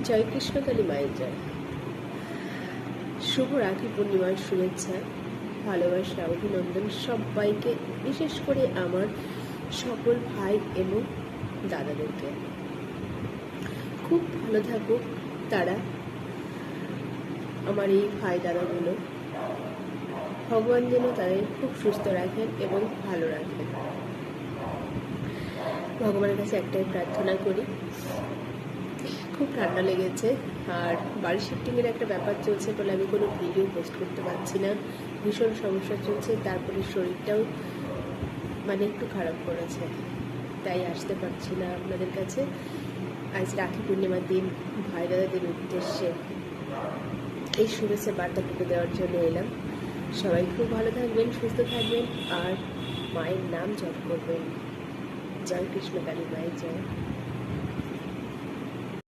জয় কৃষ্ণকালী মায়ের জয়। শুভ রাখি পূর্ণিমার শুভেচ্ছা, ভালোবাসা, অভিনন্দন সবাইকে, বিশেষ করে আমার সকল ভাই এবং দাদাদেরকে। খুব ভালো থাকুক তারা, আমার এই ভাই দাদাগুলো। ভগবান যেন তাদের খুব সুস্থ রাখেন এবং ভালো রাখেন। ভগবানের কাছে একটাই প্রার্থনা করি। খুব ঠান্ডা লেগেছে, আর বাড়ি শিফটিংয়ের একটা ব্যাপার চলছে বলে আমি কোনো ভিডিও পোস্ট করতে পারছি না। ভীষণ সমস্যা চলছে, তারপরে শরীরটাও একটু খারাপ করেছে, তাই আসতে পারছি না আপনাদের কাছে। আজ রাখি পূর্ণিমার দিন ভাই দাদাদের উদ্দেশ্যে এই শুভেচ্ছা বার্তাটুকু দেওয়ার জন্য এলাম। সবাই খুব ভালো থাকবেন, সুস্থ থাকবেন, আর মায়ের নাম জপ করবেন। জয় কৃষ্ণকালী মায়ের জয়।